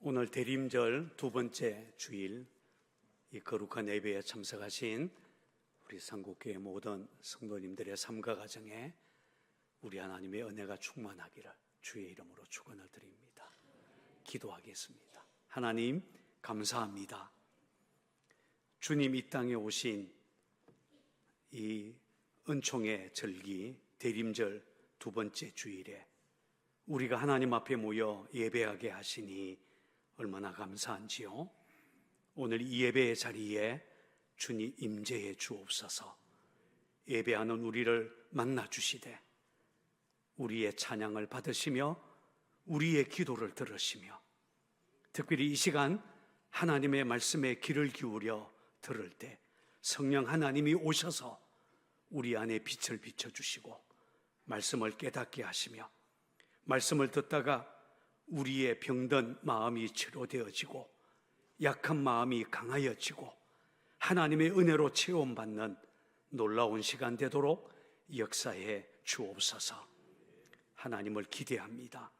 오늘 대림절 두 번째 주일 이 거룩한 예배에 참석하신 우리 상국교회 모든 성도님들의 삶과 가정에 우리 하나님의 은혜가 충만하기를 주의 이름으로 축원을 드립니다. 기도하겠습니다. 하나님 감사합니다. 주님 이 땅에 오신 이 은총의 절기 대림절 두 번째 주일에 우리가 하나님 앞에 모여 예배하게 하시니 얼마나 감사한지요. 오늘 이 예배의 자리에 주님 임재해 주옵소서. 예배하는 우리를 만나 주시되 우리의 찬양을 받으시며 우리의 기도를 들으시며 특별히 이 시간 하나님의 말씀에 귀를 기울여 들을 때 성령 하나님이 오셔서 우리 안에 빛을 비춰주시고 말씀을 깨닫게 하시며 말씀을 듣다가 우리의 병든 마음이 치료되어지고 약한 마음이 강하여지고 하나님의 은혜로 체험받는 놀라운 시간 되도록 역사해 주옵소서. 하나님을 기대합니다.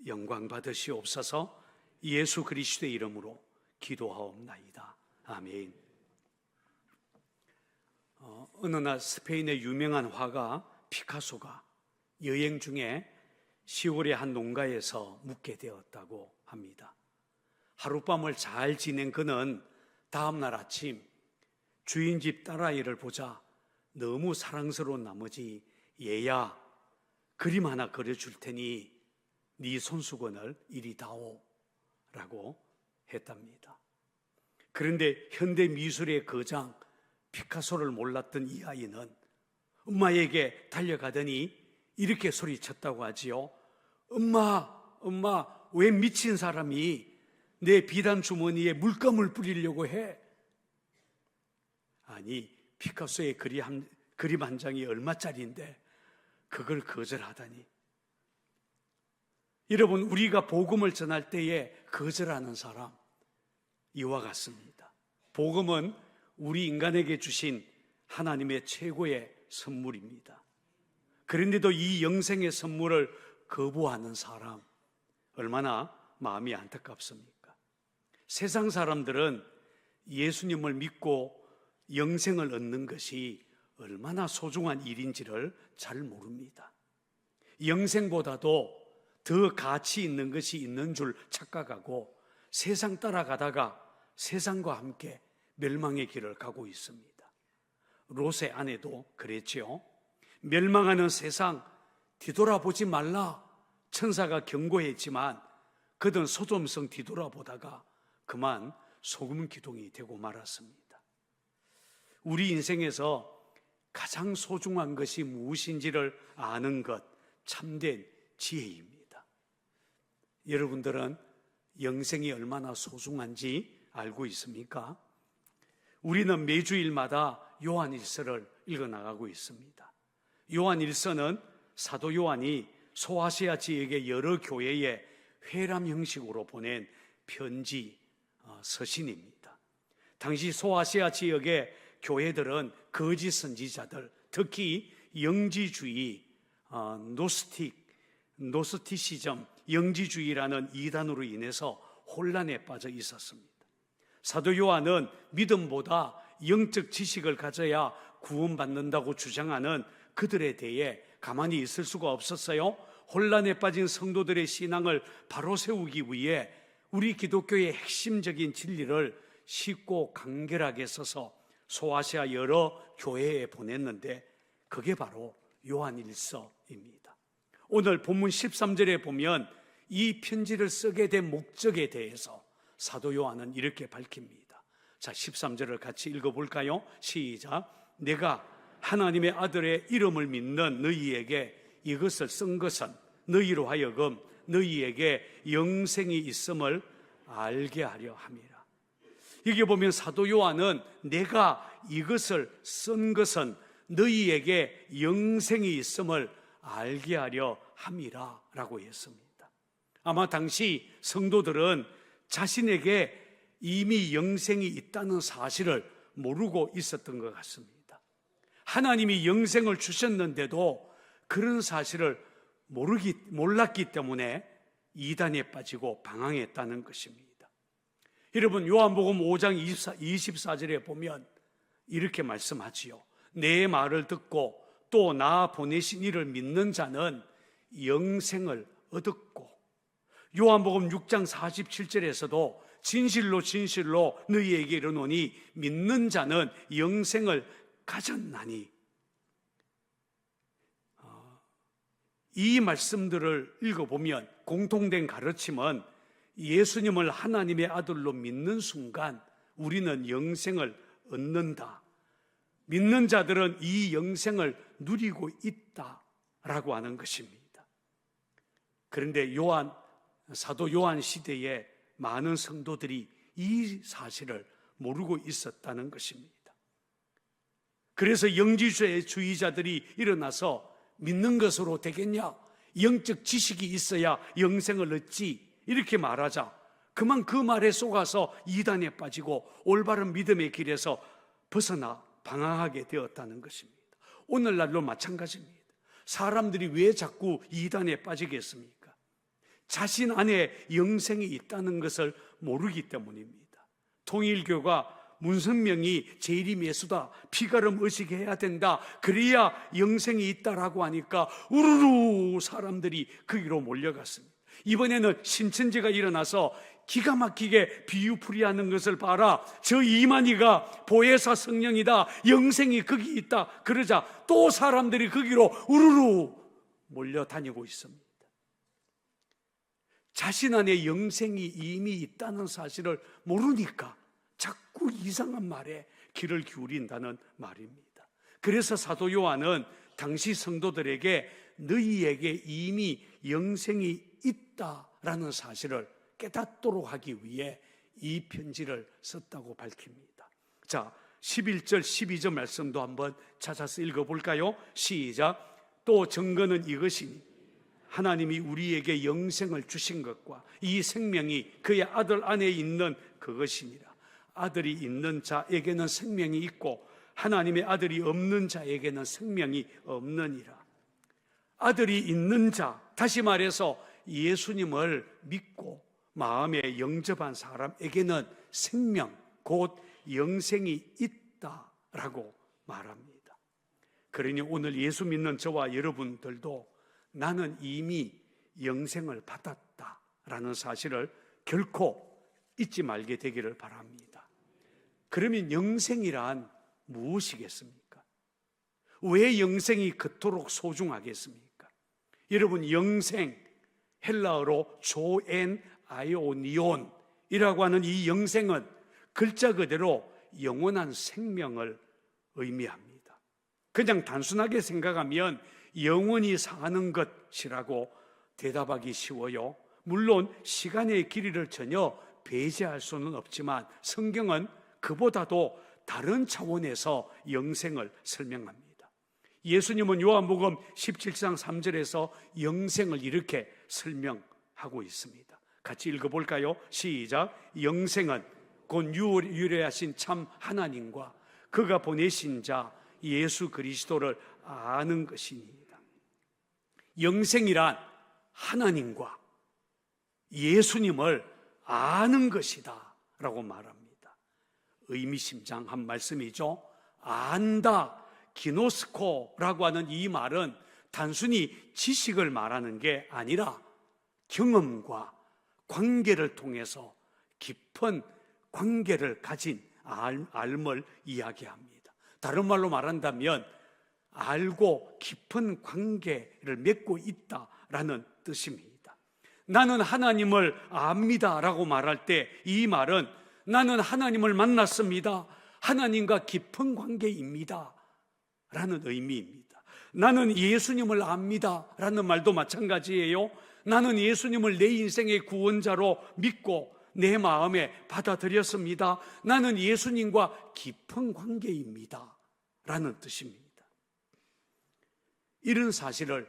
영광 받으시옵소서. 예수 그리스도의 이름으로 기도하옵나이다. 아멘. 어느 날 스페인의 유명한 화가 피카소가 여행 중에 시골의 한 농가에서 묵게 되었다고 합니다. 하룻밤을 잘 지낸 그는 다음날 아침 주인 집 딸아이를 보자 너무 사랑스러운 나머지 얘야 그림 하나 그려줄 테니 네 손수건을 이리 다오 라고 했답니다. 그런데 현대 미술의 거장 피카소를 몰랐던 이 아이는 엄마에게 달려가더니 이렇게 소리쳤다고 하지요. 엄마, 왜 미친 사람이 내 비단 주머니에 물감을 뿌리려고 해? 아니, 피카소의 그림 한 장이 얼마짜리인데 그걸 거절하다니. 여러분, 우리가 복음을 전할 때에 거절하는 사람 이와 같습니다. 복음은 우리 인간에게 주신 하나님의 최고의 선물입니다. 그런데도 이 영생의 선물을 거부하는 사람 얼마나 마음이 안타깝습니까? 세상 사람들은 예수님을 믿고 영생을 얻는 것이 얼마나 소중한 일인지를 잘 모릅니다. 영생보다도 더 가치 있는 것이 있는 줄 착각하고 세상 따라가다가 세상과 함께 멸망의 길을 가고 있습니다. 롯의 아내도 그랬죠. 멸망하는 세상 뒤돌아보지 말라 천사가 경고했지만 그는 소돔성 뒤돌아보다가 그만 소금 기둥이 되고 말았습니다. 우리 인생에서 가장 소중한 것이 무엇인지를 아는 것 참된 지혜입니다. 여러분들은 영생이 얼마나 소중한지 알고 있습니까? 우리는 매주일마다 요한일서를 읽어나가고 있습니다. 요한일서는 사도 요한이 소아시아 지역의 여러 교회에 회람 형식으로 보낸 편지, 서신입니다. 당시 소아시아 지역의 교회들은 거짓 선지자들, 특히 영지주의, 노스티시즘, 영지주의라는 이단으로 인해서 혼란에 빠져 있었습니다. 사도 요한은 믿음보다 영적 지식을 가져야 구원받는다고 주장하는 그들에 대해 가만히 있을 수가 없었어요. 혼란에 빠진 성도들의 신앙을 바로 세우기 위해 우리 기독교의 핵심적인 진리를 쉽고 간결하게 써서 소아시아 여러 교회에 보냈는데 그게 바로 요한일서입니다. 오늘 본문 13절에 보면 이 편지를 쓰게 된 목적에 대해서 사도 요한은 이렇게 밝힙니다. 자, 13절을 같이 읽어볼까요? 시작. 내가 하나님의 아들의 이름을 믿는 너희에게 이것을 쓴 것은 너희로 하여금 너희에게 영생이 있음을 알게 하려 함이라. 여기 보면 사도 요한은 내가 이것을 쓴 것은 너희에게 영생이 있음을 알게 하려 함이라 라고 했습니다. 아마 당시 성도들은 자신에게 이미 영생이 있다는 사실을 모르고 있었던 것 같습니다. 하나님이 영생을 주셨는데도 그런 사실을 몰랐기 때문에 이단에 빠지고 방황했다는 것입니다. 여러분, 요한복음 5장 24절에 보면 이렇게 말씀하지요. 내 말을 듣고 또 나 보내신 이를 믿는 자는 영생을 얻었고, 요한복음 6장 47절에서도 진실로 진실로 너희에게 이르노니 믿는 자는 영생을 가졌나니. 이 말씀들을 읽어보면 공통된 가르침은 예수님을 하나님의 아들로 믿는 순간 우리는 영생을 얻는다. 믿는 자들은 이 영생을 누리고 있다라고 하는 것입니다. 그런데 사도 요한 시대에 많은 성도들이 이 사실을 모르고 있었다는 것입니다. 그래서 영지주의자들이 일어나서 믿는 것으로 되겠냐? 영적 지식이 있어야 영생을 얻지. 이렇게 말하자 그만 그 말에 속아서 이단에 빠지고 올바른 믿음의 길에서 벗어나 방황하게 되었다는 것입니다. 오늘날도 마찬가지입니다. 사람들이 왜 자꾸 이단에 빠지겠습니까? 자신 안에 영생이 있다는 것을 모르기 때문입니다. 통일교가 문선명이 재림예수다, 피가름 의식해야 된다, 그래야 영생이 있다라고 하니까 우르르 사람들이 거기로 몰려갔습니다. 이번에는 신천지가 일어나서 기가 막히게 비유풀이하는 것을 봐라, 저 이만희가 보혜사 성령이다, 영생이 거기 있다, 그러자 또 사람들이 거기로 우르르 몰려다니고 있습니다. 자신 안에 영생이 이미 있다는 사실을 모르니까 자꾸 이상한 말에 귀를 기울인다는 말입니다. 그래서 사도 요한은 당시 성도들에게 너희에게 이미 영생이 있다라는 사실을 깨닫도록 하기 위해 이 편지를 썼다고 밝힙니다. 자, 11절 12절 말씀도 한번 찾아서 읽어볼까요? 시작. 또 증거는 이것이니 하나님이 우리에게 영생을 주신 것과 이 생명이 그의 아들 안에 있는 그것이니라. 아들이 있는 자에게는 생명이 있고 하나님의 아들이 없는 자에게는 생명이 없느니라. 아들이 있는 자, 다시 말해서 예수님을 믿고 마음에 영접한 사람에게는 생명, 곧 영생이 있다라고 말합니다. 그러니 오늘 예수 믿는 저와 여러분들도 나는 이미 영생을 받았다라는 사실을 결코 잊지 말게 되기를 바랍니다. 그러면 영생이란 무엇이겠습니까? 왜 영생이 그토록 소중하겠습니까? 여러분, 영생, 헬라어로 조엔 아이오니온이라고 하는 이 영생은 글자 그대로 영원한 생명을 의미합니다. 그냥 단순하게 생각하면 영원히 사는 것이라고 대답하기 쉬워요. 물론 시간의 길이를 전혀 배제할 수는 없지만 성경은 그보다도 다른 차원에서 영생을 설명합니다. 예수님은 요한복음 17장 3절에서 영생을 이렇게 설명하고 있습니다. 같이 읽어볼까요? 시작. 영생은 곧 유일하신 참 하나님과 그가 보내신 자 예수 그리스도를 아는 것이니이다. 영생이란 하나님과 예수님을 아는 것이다 라고 말합니다. 의미심장한 말씀이죠. 안다, 기노스코라고 하는 이 말은 단순히 지식을 말하는 게 아니라 경험과 관계를 통해서 깊은 관계를 가진 알을 이야기합니다. 다른 말로 말한다면 알고 깊은 관계를 맺고 있다라는 뜻입니다. 나는 하나님을 압니다라고 말할 때 이 말은 나는 하나님을 만났습니다, 하나님과 깊은 관계입니다 라는 의미입니다. 나는 예수님을 압니다 라는 말도 마찬가지예요. 나는 예수님을 내 인생의 구원자로 믿고 내 마음에 받아들였습니다. 나는 예수님과 깊은 관계입니다 라는 뜻입니다. 이런 사실은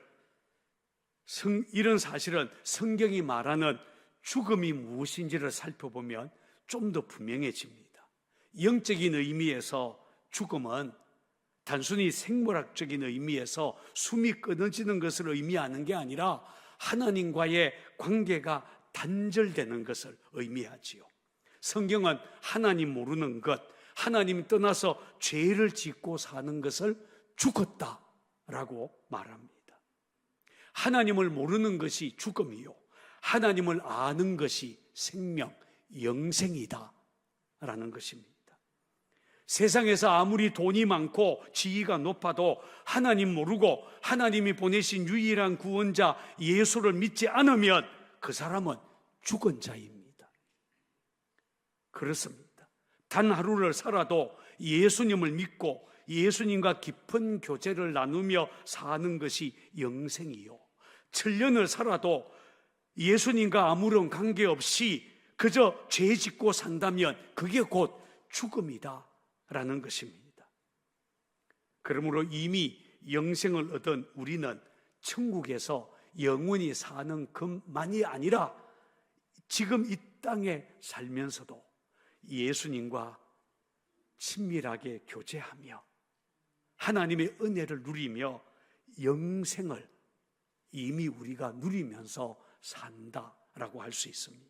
성경이 말하는 죽음이 무엇인지를 살펴보면 좀 더 분명해집니다. 영적인 의미에서 죽음은 단순히 생물학적인 의미에서 숨이 끊어지는 것을 의미하는 게 아니라 하나님과의 관계가 단절되는 것을 의미하지요. 성경은 하나님 모르는 것, 하나님 떠나서 죄를 짓고 사는 것을 죽었다라고 말합니다. 하나님을 모르는 것이 죽음이요, 하나님을 아는 것이 생명, 영생이다라는 것입니다. 세상에서 아무리 돈이 많고 지위가 높아도 하나님 모르고 하나님이 보내신 유일한 구원자 예수를 믿지 않으면 그 사람은 죽은 자입니다. 그렇습니다. 단 하루를 살아도 예수님을 믿고 예수님과 깊은 교제를 나누며 사는 것이 영생이요, 7년을 살아도 예수님과 아무런 관계없이 그저 죄 짓고 산다면 그게 곧 죽음이다 라는 것입니다. 그러므로 이미 영생을 얻은 우리는 천국에서 영원히 사는 것만이 아니라 지금 이 땅에 살면서도 예수님과 친밀하게 교제하며 하나님의 은혜를 누리며 영생을 이미 우리가 누리면서 산다라고 할 수 있습니다.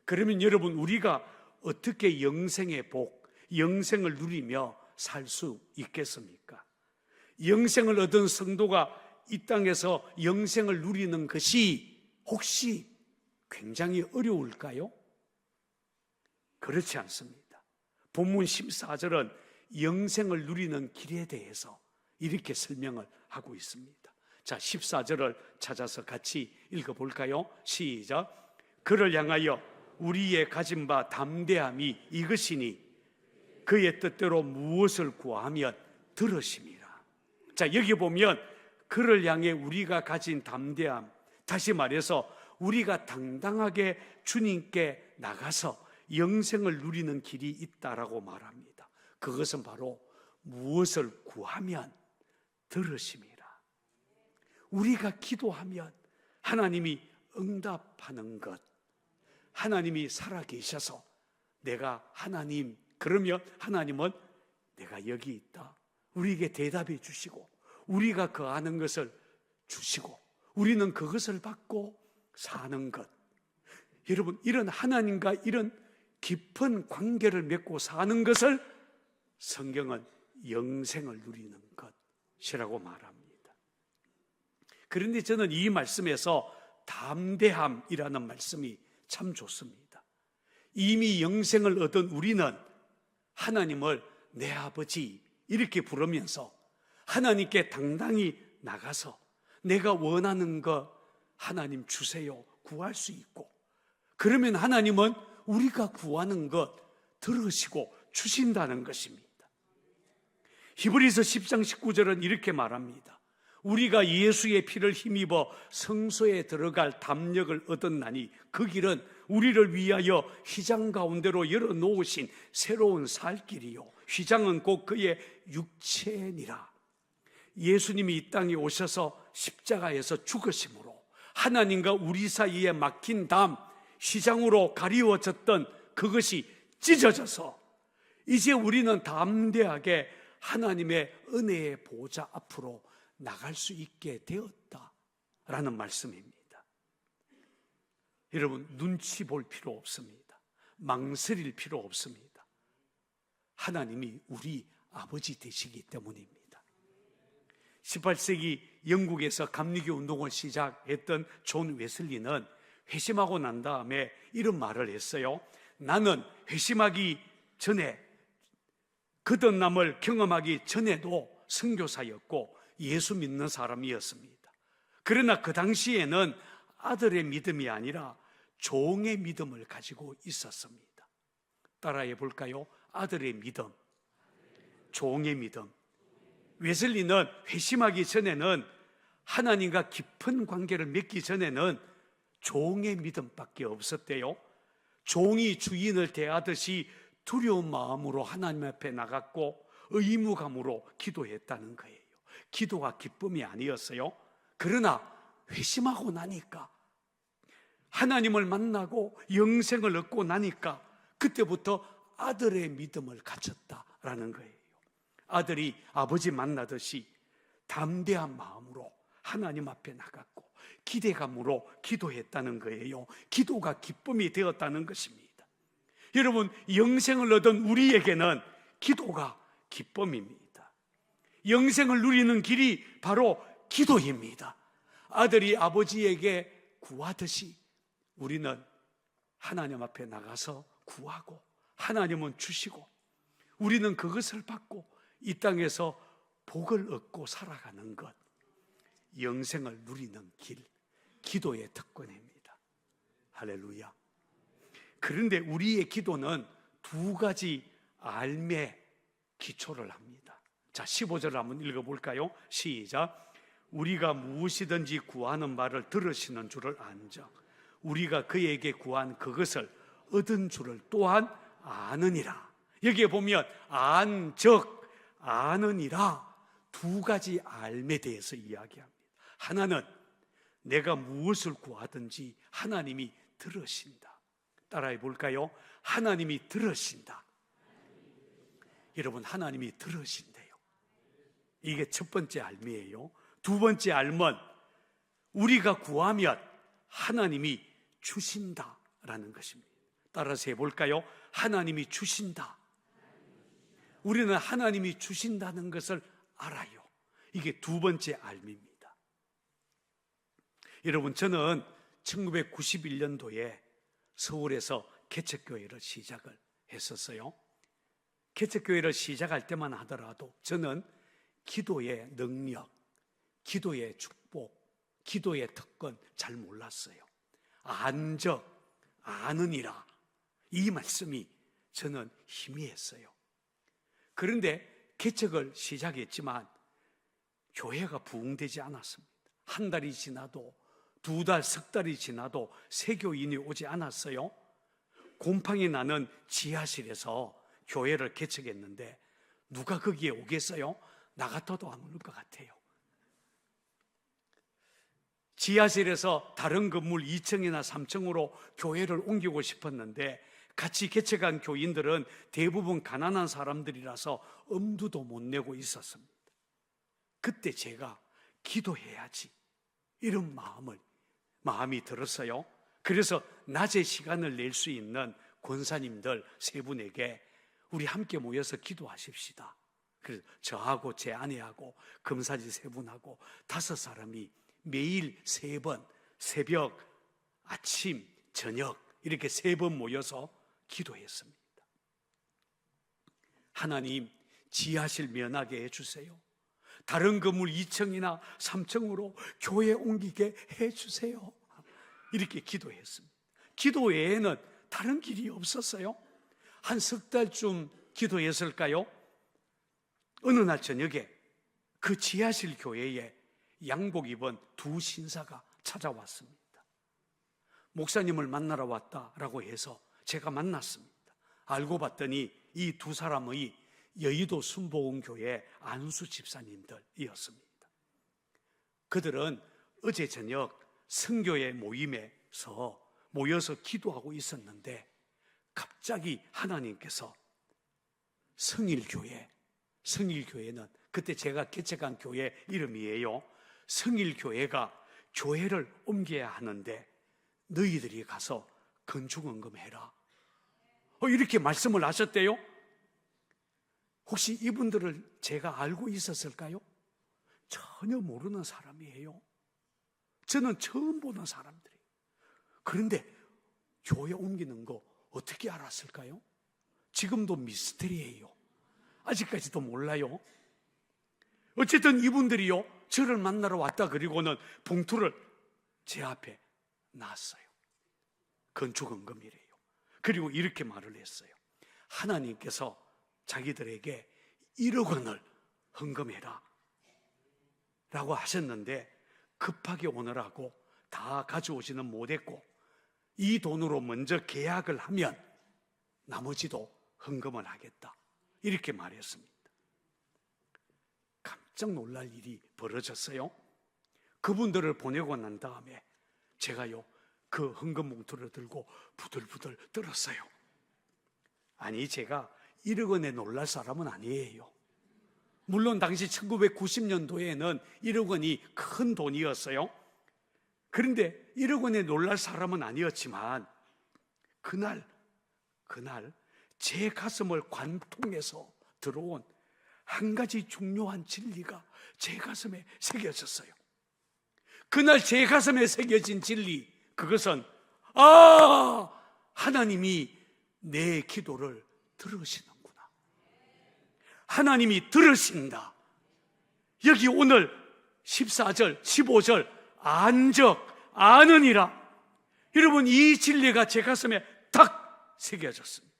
그러면 여러분, 우리가 어떻게 영생의 복, 영생을 누리며 살 수 있겠습니까? 영생을 얻은 성도가 이 땅에서 영생을 누리는 것이 혹시 굉장히 어려울까요? 그렇지 않습니다. 본문 14절은 영생을 누리는 길에 대해서 이렇게 설명을 하고 있습니다. 자, 14절을 찾아서 같이 읽어볼까요? 시작. 그를 향하여 우리의 가진 바 담대함이 이것이니 그의 뜻대로 무엇을 구하면 들으심이라. 자, 여기 보면 그를 향해 우리가 가진 담대함, 다시 말해서 우리가 당당하게 주님께 나가서 영생을 누리는 길이 있다라고 말합니다. 그것은 바로 무엇을 구하면 들으심이라. 우리가 기도하면 하나님이 응답하는 것, 하나님이 살아계셔서 내가 하나님, 그러면 하나님은 내가 여기 있다, 우리에게 대답해 주시고 우리가 그 아는 것을 주시고 우리는 그것을 받고 사는 것. 여러분, 이런 하나님과 이런 깊은 관계를 맺고 사는 것을 성경은 영생을 누리는 것이라고 말합니다. 그런데 저는 이 말씀에서 담대함이라는 말씀이 참 좋습니다. 이미 영생을 얻은 우리는 하나님을 내 아버지 이렇게 부르면서 하나님께 당당히 나가서 내가 원하는 것 하나님 주세요 구할 수 있고, 그러면 하나님은 우리가 구하는 것 들으시고 주신다는 것입니다. 히브리서 10장 19절은 이렇게 말합니다. 우리가 예수의 피를 힘입어 성소에 들어갈 담력을 얻었나니 그 길은 우리를 위하여 휘장 가운데로 열어놓으신 새로운 살 길이요, 휘장은 곧 그의 육체니라. 예수님이 이 땅에 오셔서 십자가에서 죽으심으로 하나님과 우리 사이에 막힌 담, 휘장으로 가리워졌던 그것이 찢어져서 이제 우리는 담대하게 하나님의 은혜의 보좌 앞으로 나갈 수 있게 되었다라는 말씀입니다. 여러분, 눈치 볼 필요 없습니다. 망설일 필요 없습니다. 하나님이 우리 아버지 되시기 때문입니다. 18세기 영국에서 감리교 운동을 시작했던 존 웨슬리는 회심하고 난 다음에 이런 말을 했어요. 나는 회심하기 전에, 거듭남을 경험하기 전에도 선교사였고 예수 믿는 사람이었습니다. 그러나 그 당시에는 아들의 믿음이 아니라 종의 믿음을 가지고 있었습니다. 따라해 볼까요? 아들의 믿음, 종의 믿음. 웨슬리는 회심하기 전에는, 하나님과 깊은 관계를 맺기 전에는 종의 믿음밖에 없었대요. 종이 주인을 대하듯이 두려운 마음으로 하나님 앞에 나갔고 의무감으로 기도했다는 거예요. 기도가 기쁨이 아니었어요. 그러나 회심하고 나니까, 하나님을 만나고 영생을 얻고 나니까 그때부터 아들의 믿음을 가졌다라는 거예요. 아들이 아버지 만나듯이 담대한 마음으로 하나님 앞에 나갔고 기대감으로 기도했다는 거예요. 기도가 기쁨이 되었다는 것입니다. 여러분, 영생을 얻은 우리에게는 기도가 기쁨입니다. 영생을 누리는 길이 바로 기도입니다. 아들이 아버지에게 구하듯이 우리는 하나님 앞에 나가서 구하고 하나님은 주시고 우리는 그것을 받고 이 땅에서 복을 얻고 살아가는 것, 영생을 누리는 길, 기도의 특권입니다. 할렐루야. 그런데 우리의 기도는 두 가지 알매 기초를 합니다. 자, 15절을 한번 읽어볼까요? 시작. 우리가 무엇이든지 구하는 바를 들으시는 줄을 안적 우리가 그에게 구한 그것을 얻은 줄을 또한 아느니라. 여기에 보면 안적, 아느니라 두 가지 알매 대해서 이야기합니다. 하나는 내가 무엇을 구하든지 하나님이 들으신다. 따라해 볼까요? 하나님이 들으신다. 여러분, 하나님이 들으신대요. 이게 첫 번째 알매예요. 두 번째 알면 우리가 구하면 하나님이 주신다라는 것입니다. 따라서 해볼까요? 하나님이 주신다. 우리는 하나님이 주신다는 것을 알아요. 이게 두 번째 알미입니다. 여러분, 저는 1991년도에 서울에서 개척교회를 시작을 했었어요. 개척교회를 시작할 때만 하더라도 저는 기도의 능력, 기도의 축복, 기도의 특권 잘 몰랐어요. 안적, 아느니라 이 말씀이 저는 희미했어요. 그런데 개척을 시작했지만 교회가 부흥되지 않았습니다. 한 달이 지나도 두 달, 석 달이 지나도 새 교인이 오지 않았어요. 곰팡이 나는 지하실에서 교회를 개척했는데 누가 거기에 오겠어요? 나 같아도 안 올 것 같아요. 지하실에서 다른 건물 2층이나 3층으로 교회를 옮기고 싶었는데 같이 개척한 교인들은 대부분 가난한 사람들이라서 엄두도 못 내고 있었습니다. 그때 제가 기도해야지 이런 마음이 들었어요. 그래서 낮에 시간을 낼 수 있는 권사님들 세 분에게 우리 함께 모여서 기도하십시다. 그래서 저하고 제 아내하고 금사지 세 분하고 5사람이 매일 3번 새벽, 아침, 저녁 이렇게 3번 모여서 기도했습니다. 하나님, 지하실 면하게 해주세요. 다른 건물 2층이나 3층으로 교회 옮기게 해주세요. 이렇게 기도했습니다. 기도 외에는 다른 길이 없었어요. 한 석 달쯤 기도했을까요? 어느 날 저녁에 그 지하실 교회에 양복 입은 2 신사가 찾아왔습니다. 목사님을 만나러 왔다라고 해서 제가 만났습니다. 알고 봤더니 이 2사람의 여의도 순복음교회 안수 집사님들이었습니다. 그들은 어제 저녁 성교회 모임에서 모여서 기도하고 있었는데 갑자기 하나님께서 성일교회는 그때 제가 개척한 교회 이름이에요. 성일교회가 교회를 옮겨야 하는데 너희들이 가서 건축원금 해라. 이렇게 말씀을 하셨대요. 혹시 이분들을 제가 알고 있었을까요? 전혀 모르는 사람이에요. 저는 처음 보는 사람들이에요. 그런데 교회 옮기는 거 어떻게 알았을까요? 지금도 미스터리예요. 아직까지도 몰라요. 어쨌든 이분들이요, 저를 만나러 왔다 그리고는 봉투를 제 앞에 놨어요. 건축원금이래요. 그리고 이렇게 말을 했어요. 하나님께서 자기들에게 1억 원을 헌금해라 라고 하셨는데 급하게 오느라고 다 가져오지는 못했고 이 돈으로 먼저 계약을 하면 나머지도 헌금을 하겠다 이렇게 말했습니다. 깜짝 놀랄 일이 벌어졌어요. 그분들을 보내고 난 다음에 제가요 그 헌금 봉투를 들고 부들부들 떨었어요. 아니, 제가 1억 원에 놀랄 사람은 아니에요. 물론 당시 1990년도에는 1억 원이 큰 돈이었어요. 그런데 1억 원에 놀랄 사람은 아니었지만 그날 제 가슴을 관통해서 들어온 한 가지 중요한 진리가 제 가슴에 새겨졌어요. 그날 제 가슴에 새겨진 진리, 그것은 하나님이 내 기도를 들으시는구나. 하나님이 들으신다. 여기 오늘 14절, 15절 안적, 아느니라. 여러분, 이 진리가 제 가슴에 탁 새겨졌습니다.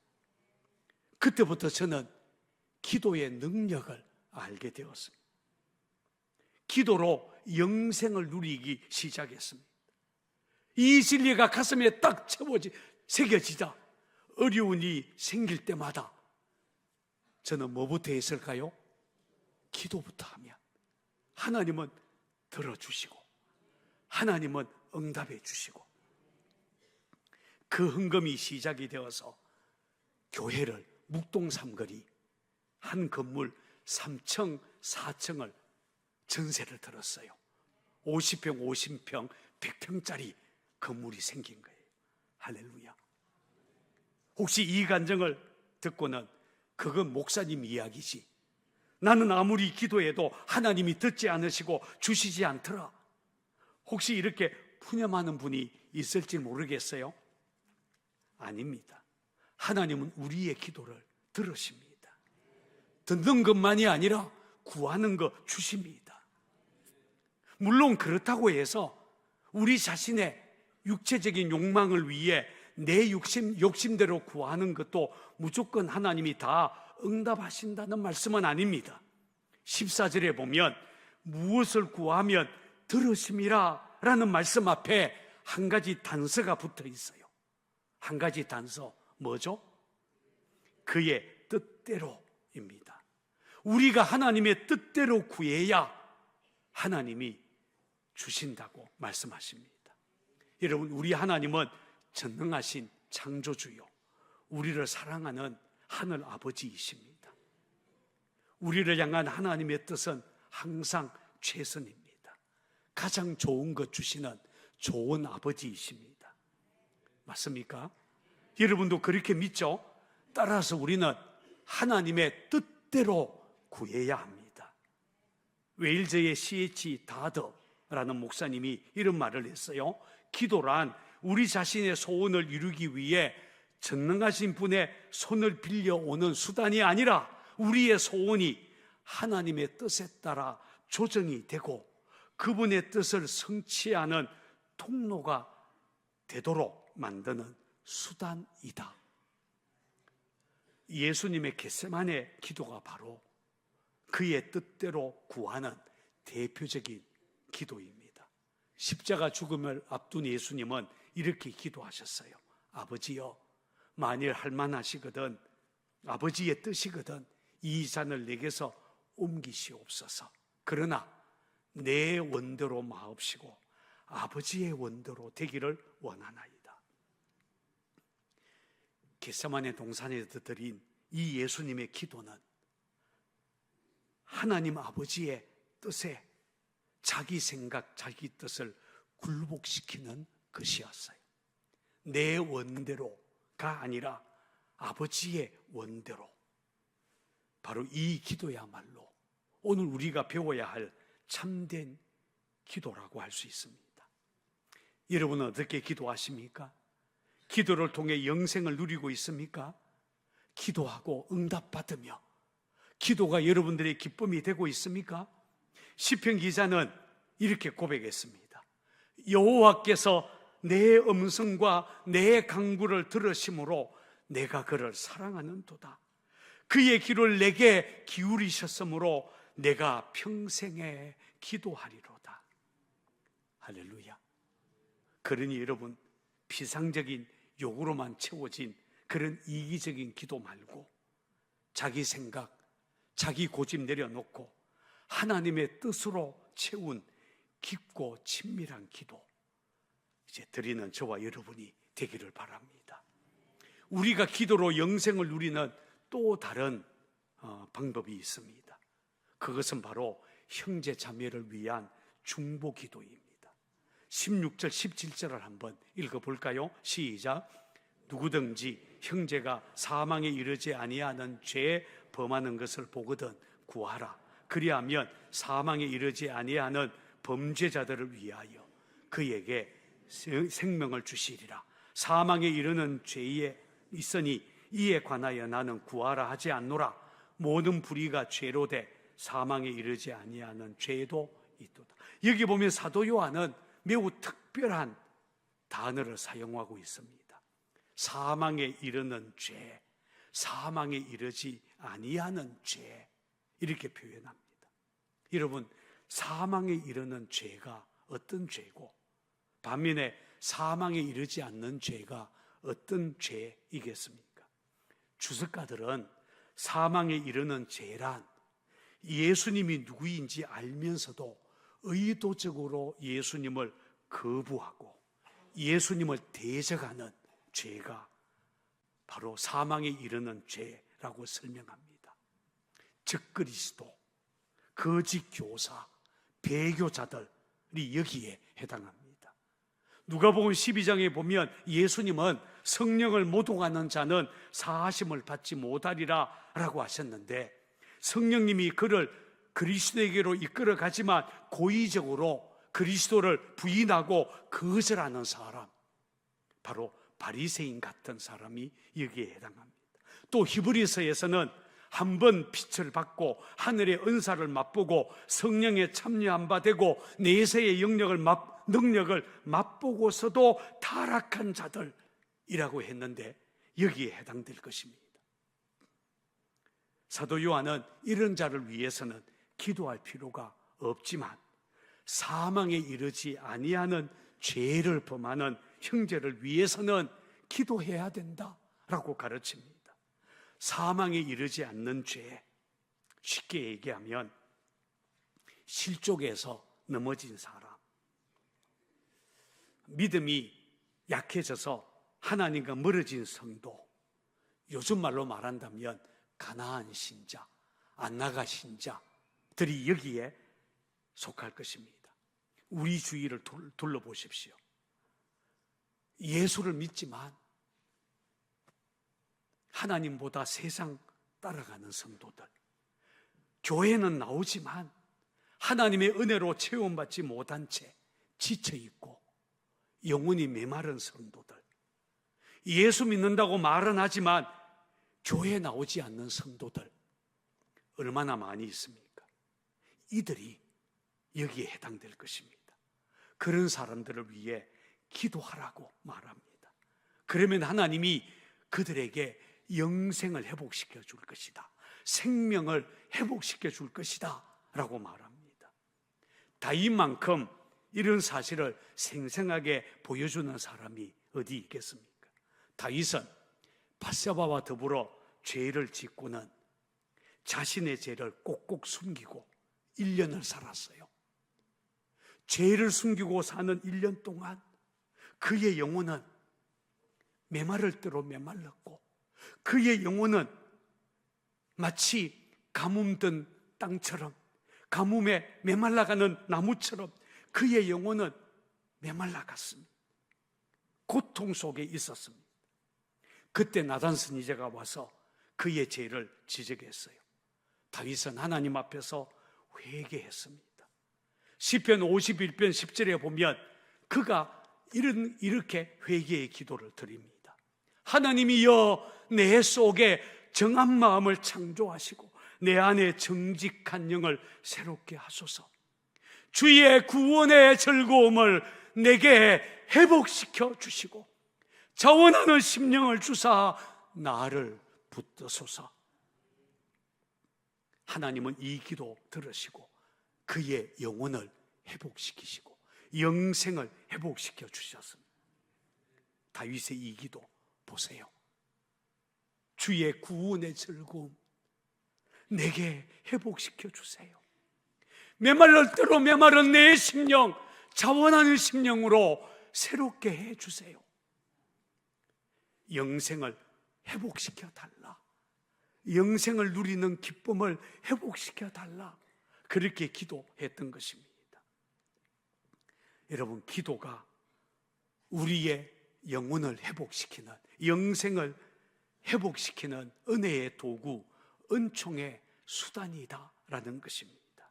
그때부터 저는 기도의 능력을 알게 되었습니다. 기도로 영생을 누리기 시작했습니다. 이 진리가 가슴에 딱 새겨지자 어려운 일이 생길 때마다 저는 뭐부터 했을까요? 기도부터 하면 하나님은 들어주시고 하나님은 응답해 주시고, 그 헌금이 시작이 되어서 교회를 묵동삼거리 한 건물 3층, 4층을 전세를 들었어요. 50평, 50평, 100평짜리 건물이 생긴 거예요. 할렐루야. 혹시 이 간증을 듣고는 그건 목사님 이야기지, 나는 아무리 기도해도 하나님이 듣지 않으시고 주시지 않더라, 혹시 이렇게 푸념하는 분이 있을지 모르겠어요. 아닙니다. 하나님은 우리의 기도를 들으십니다. 듣는 것만이 아니라 구하는 것 주십니다. 물론 그렇다고 해서 우리 자신의 육체적인 욕망을 위해 내 욕심대로 구하는 것도 무조건 하나님이 다 응답하신다는 말씀은 아닙니다. 14절에 보면 무엇을 구하면 들으심이라 라는 말씀 앞에 한 가지 단서가 붙어 있어요. 한 가지 단서, 뭐죠? 그의 뜻대로입니다. 우리가 하나님의 뜻대로 구해야 하나님이 주신다고 말씀하십니다. 여러분, 우리 하나님은 전능하신 창조주요, 우리를 사랑하는 하늘 아버지이십니다. 우리를 향한 하나님의 뜻은 항상 최선입니다. 가장 좋은 것 주시는 좋은 아버지이십니다. 맞습니까? 여러분도 그렇게 믿죠? 따라서 우리는 하나님의 뜻대로 구해야 합니다. 웨일즈의 C.H. 다더라는 목사님이 이런 말을 했어요. 기도란 우리 자신의 소원을 이루기 위해 전능하신 분의 손을 빌려오는 수단이 아니라 우리의 소원이 하나님의 뜻에 따라 조정이 되고 그분의 뜻을 성취하는 통로가 되도록 만드는 수단이다. 예수님의 겟세마네 기도가 바로 그의 뜻대로 구하는 대표적인 기도입니다. 십자가 죽음을 앞둔 예수님은 이렇게 기도하셨어요. 아버지여, 만일 할만하시거든, 아버지의 뜻이거든 이 잔을 내게서 옮기시옵소서. 그러나 내 원대로 마옵시고 아버지의 원대로 되기를 원하나이다. 겟세마네 동산에서 드린 이 예수님의 기도는 하나님 아버지의 뜻에 자기 생각, 자기 뜻을 굴복시키는 것이었어요. 내 원대로가 아니라 아버지의 원대로. 바로 이 기도야말로 오늘 우리가 배워야 할 참된 기도라고 할 수 있습니다. 여러분은 어떻게 기도하십니까? 기도를 통해 영생을 누리고 있습니까? 기도하고 응답받으며 기도가 여러분들의 기쁨이 되고 있습니까? 시편 기자는 이렇게 고백했습니다. 여호와께서 내 음성과 내 간구를 들으심으로 내가 그를 사랑하는도다. 그의 귀를 내게 기울이셨으므로 내가 평생에 기도하리로다. 할렐루야. 그러니 여러분, 비상적인 욕으로만 채워진 그런 이기적인 기도 말고 자기 생각, 자기 고집 내려놓고 하나님의 뜻으로 채운 깊고 친밀한 기도 이제 드리는 저와 여러분이 되기를 바랍니다. 우리가 기도로 영생을 누리는 또 다른 방법이 있습니다. 그것은 바로 형제 자매를 위한 중보 기도입니다. 16절 17절을 한번 읽어볼까요? 시작. 누구든지 형제가 사망에 이르지 아니하는 죄에 범하는 것을 보거든 구하라. 그리하면 사망에 이르지 아니하는 범죄자들을 위하여 그에게 생명을 주시리라. 사망에 이르는 죄에 있으니 이에 관하여 나는 구하라 하지 않노라. 모든 불의가 죄로 돼 사망에 이르지 아니하는 죄도 있도다. 여기 보면 사도 요한은 매우 특별한 단어를 사용하고 있습니다. 사망에 이르는 죄, 사망에 이르지 아니하는 죄, 이렇게 표현합니다. 여러분, 사망에 이르는 죄가 어떤 죄고 반면에 사망에 이르지 않는 죄가 어떤 죄이겠습니까? 주석가들은 사망에 이르는 죄란 예수님이 누구인지 알면서도 의도적으로 예수님을 거부하고 예수님을 대적하는 죄가 바로 사망에 이르는 죄라고 설명합니다. 적그리스도, 거짓 교사, 배교자들이 여기에 해당합니다. 누가복음 12장에 보면 예수님은 성령을 모독하는 자는 사하심을 받지 못하리라 라고 하셨는데, 성령님이 그를 그리스도에게로 이끌어 가지만 고의적으로 그리스도를 부인하고 거절하는 사람, 바로 바리새인 같은 사람이 여기에 해당합니다. 또 히브리서에서는 한 번 빛을 받고 하늘의 은사를 맛보고 성령에 참여한 바 되고 내세의 능력을 맛보고서도 타락한 자들이라고 했는데 여기에 해당될 것입니다. 사도 요한은 이런 자를 위해서는 기도할 필요가 없지만 사망에 이르지 아니하는 죄를 범하는 형제를 위해서는 기도해야 된다라고 가르칩니다. 사망에 이르지 않는 죄, 쉽게 얘기하면 실족에서 넘어진 사람, 믿음이 약해져서 하나님과 멀어진 성도, 요즘 말로 말한다면 가나안 신자, 안나가 신자들이 여기에 속할 것입니다. 우리 주위를 둘러보십시오. 예수를 믿지만 하나님보다 세상 따라가는 성도들, 교회는 나오지만 하나님의 은혜로 체험받지 못한 채 지쳐있고 영혼이 메마른 성도들, 예수 믿는다고 말은 하지만 교회에 나오지 않는 성도들 얼마나 많이 있습니까? 이들이 여기에 해당될 것입니다. 그런 사람들을 위해 기도하라고 말합니다. 그러면 하나님이 그들에게 영생을 회복시켜 줄 것이다, 생명을 회복시켜 줄 것이다 라고 말합니다. 다윗만큼 이런 사실을 생생하게 보여주는 사람이 어디 있겠습니까? 다윗은 밧세바와 더불어 죄를 짓고는 자신의 죄를 꼭꼭 숨기고 1년을 살았어요. 죄를 숨기고 사는 1년 동안 그의 영혼은 메마를 대로 메말랐고 그의 영혼은 마치 가뭄든 땅처럼, 가뭄에 메말라가는 나무처럼 그의 영혼은 메말라갔습니다. 고통 속에 있었습니다. 그때 나단 선지자가 와서 그의 죄를 지적했어요. 다윗은 하나님 앞에서 회개했습니다. 시편 51편 10절에 보면 그가 이렇게 회개의 기도를 드립니다. 하나님이여 내 속에 정한 마음을 창조하시고 내 안에 정직한 영을 새롭게 하소서. 주의 구원의 즐거움을 내게 회복시켜 주시고 자원하는 심령을 주사 나를 붙드소서. 하나님은 이 기도 들으시고 그의 영혼을 회복시키시고 영생을 회복시켜 주셨습니다. 다윗의 이 기도 보세요. 주의 구원의 즐거움 내게 회복시켜 주세요. 메말랄 대로 메마른 내 심령 자원하는 심령으로 새롭게 해 주세요. 영생을 회복시켜 달라. 영생을 누리는 기쁨을 회복시켜 달라. 그렇게 기도했던 것입니다. 여러분, 기도가 우리의 영혼을 회복시키는, 영생을 회복시키는 은혜의 도구, 은총의 수단이다라는 것입니다.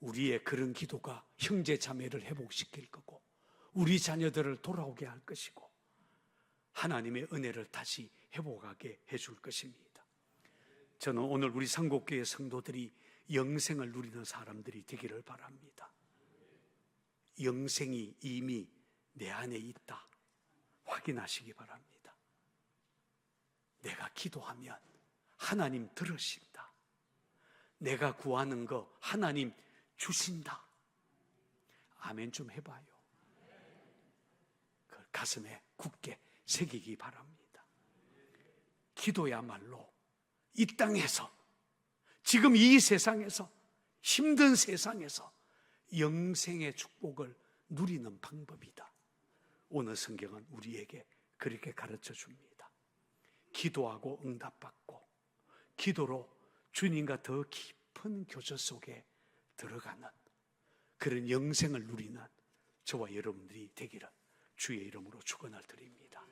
우리의 그런 기도가 형제 자매를 회복시킬 거고, 우리 자녀들을 돌아오게 할 것이고, 하나님의 은혜를 다시 회복하게 해줄 것입니다. 저는 오늘 우리 상곡교회 성도들이 영생을 누리는 사람들이 되기를 바랍니다. 영생이 이미 내 안에 있다 확인하시기 바랍니다. 내가 기도하면 하나님 들으신다. 내가 구하는 거 하나님 주신다. 아멘 좀 해봐요. 그 가슴에 굳게 새기기 바랍니다. 기도야말로 이 땅에서, 지금 이 세상에서, 힘든 세상에서 영생의 축복을 누리는 방법이다. 오늘 성경은 우리에게 그렇게 가르쳐 줍니다. 기도하고 응답받고, 기도로 주님과 더 깊은 교제 속에 들어가는 그런 영생을 누리는 저와 여러분들이 되기를 주의 이름으로 축원을 드립니다.